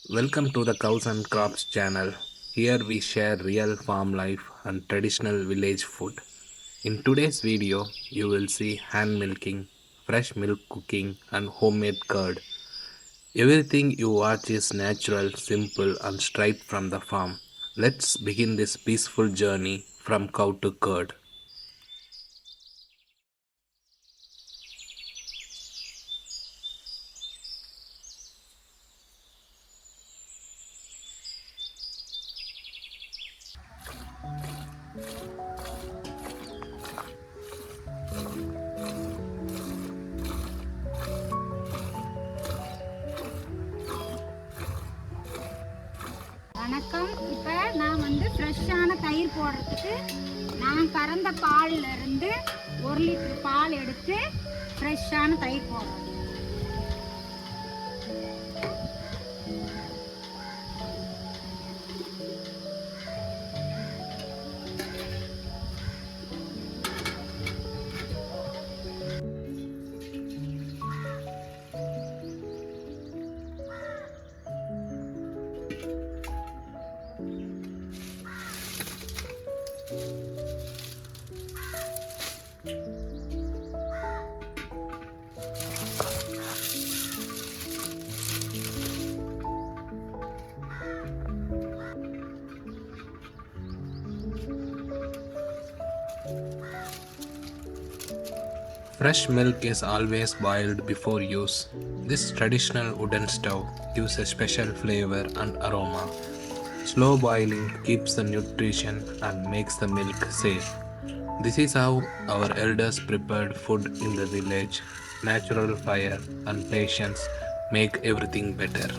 Welcome to the Cows and Crops channel. Here we share real farm life and traditional village food. In today's video, you will see hand milking, fresh milk cooking, and homemade curd. Everything you watch is natural, simple, and straight from the farm. Let's begin this peaceful journey from cow to curd. வணக்கம். இப்போ நான் ஃப்ரெஷ்ஷான தயிர் போடுறதுக்கு நான் கறந்த பாலில் இருந்து 1 லிட்டர் பால் எடுத்து ஃப்ரெஷ்ஷான தயிர் போடுறேன். Fresh milk is always boiled before use. This traditional wooden stove gives a special flavor and aroma. Slow boiling keeps the nutrition and makes the milk safe. This is how our elders prepared food in the village. Natural fire and patience make everything better.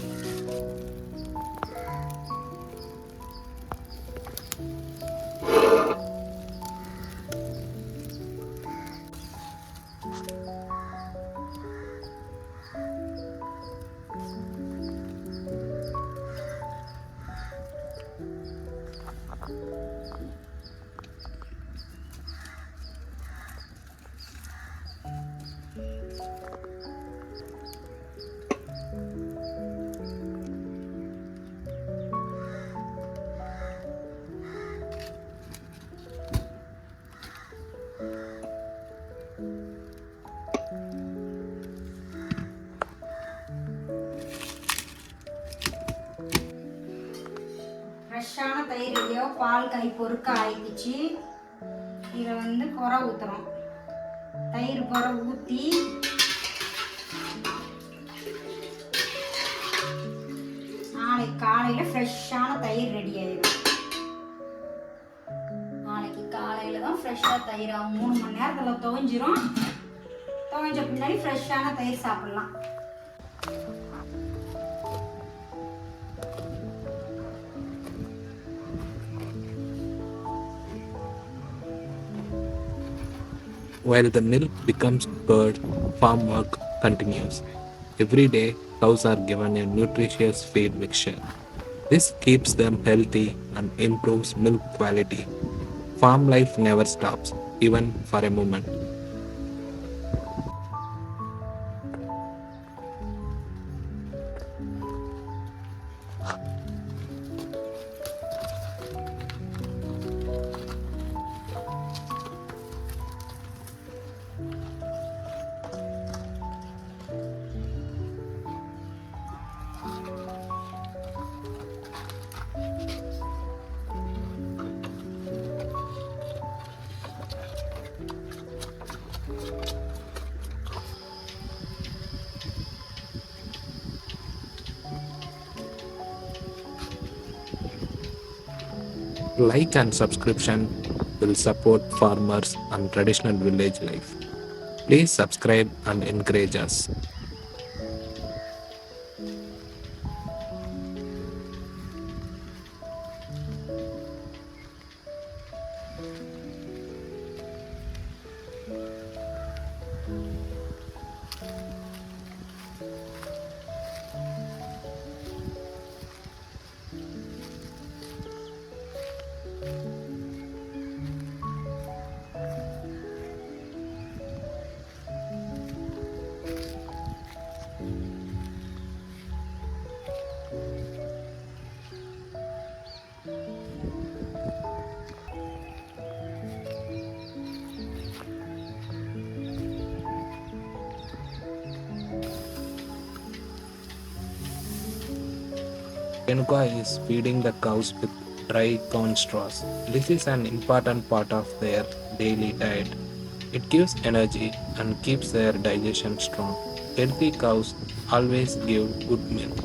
ஃப்ரெஷ்ஷான தயிர்லையோ பால் கை பொறுக்க ஆயிடுச்சு. இதில் புற ஊற்றுறோம். தயிர் புற ஊற்றி நாளைக்கு காலையில் ஃப்ரெஷ்ஷான தயிர் ரெடி ஆயிடும். நாளைக்கு காலையில் தான் ஃப்ரெஷ்ஷாக தயிர் ஆகும். 3 மணி நேரத்தில் துவஞ்சிரும். துவஞ்ச பின்னாடி ஃப்ரெஷ்ஷான தயிர் சாப்பிட்லாம். While the milk becomes curd, farm work continues. Every day, cows are given a nutritious feed mixture. This keeps them healthy and improves milk quality. Farm life never stops, even for a moment. Like and subscription will support farmers and traditional village life. Please subscribe and encourage us. Renuka is feeding the cows with dry corn straws. This is an important part of their daily diet. It gives energy and keeps their digestion strong. Healthy cows always give good milk.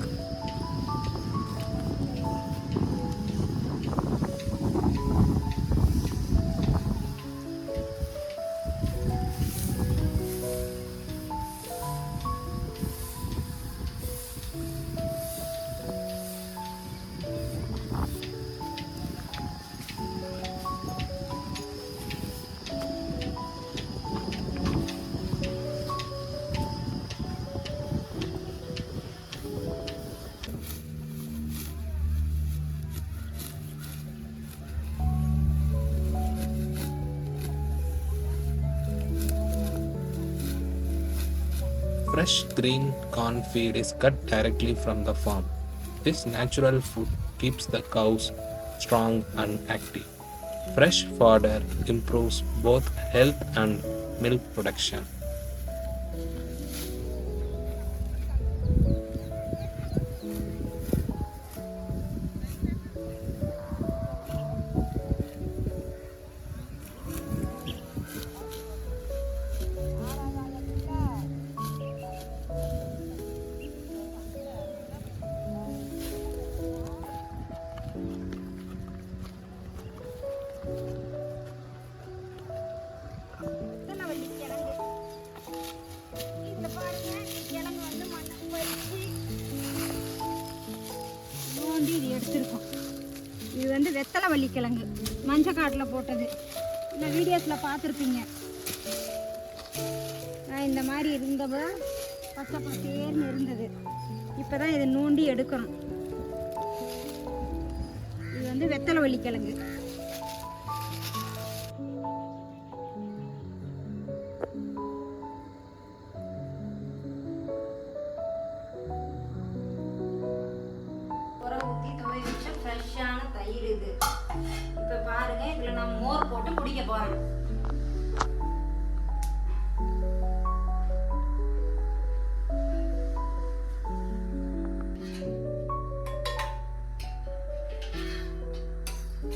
Fresh green corn feed is cut directly from the farm. This natural food keeps the cows strong and active. Fresh fodder improves both health and milk production. எத்தனை கிழங்கு இந்த பாருங்க, கிழங்கு வந்து மண்ணை பறிச்சு நோண்டி இது எடுத்திருக்கோம். இது வந்து வெத்தலை வள்ளி கிழங்கு, மஞ்சள் காட்டில் போட்டது. இந்த வீடியோஸில் பார்த்துருப்பீங்க. இந்த மாதிரி இருந்தப்போ பச்சை பச்சேர்னு இருந்தது. இப்போ தான் இதை நோண்டி எடுக்கிறோம். இது வந்து வெத்தலை வள்ளி கிழங்கு. ஃப்ரெஷ்ஷான தயிர் இது. இப்போ பாருங்க, இதில் நான் மோர் போட்டு குடிக்க போகிறேன்.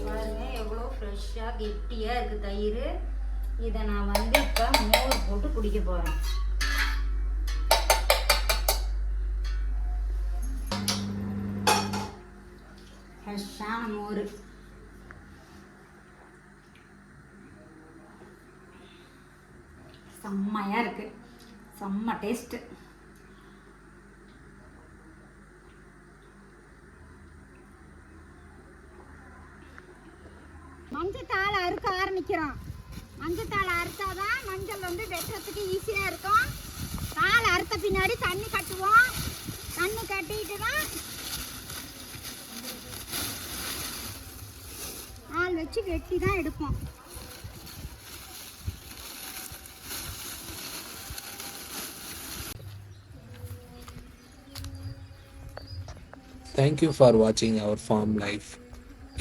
பாருங்க எவ்வளோ ஃப்ரெஷ்ஷாக கெட்டியாக இருக்குது தயிர். இதை நான் வந்து இப்போ மோர் போட்டு குடிக்க போகிறேன். ஃப்ரெஷ்ஷான மோர். செம்மையாக இருக்குது, செம்ம டேஸ்ட்டு. மஞ்சத்தாள் அறுக்க ஆரம்பிக்கிறோம். மஞ்சத்தாள் அறுத்தாதான் மஞ்சள் வந்து வெட்டுறதுக்கு ஈஸியாக இருக்கும். தாள் அறுத்த பின்னாடி தண்ணி கட்டுவோம். தண்ணி கட்டிட்டு தான் ஆள் வச்சு வெட்டி தான் எடுப்போம். Thank you for watching our farm life.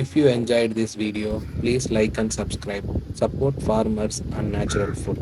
If you enjoyed this video, please like and subscribe. Support farmers and natural food.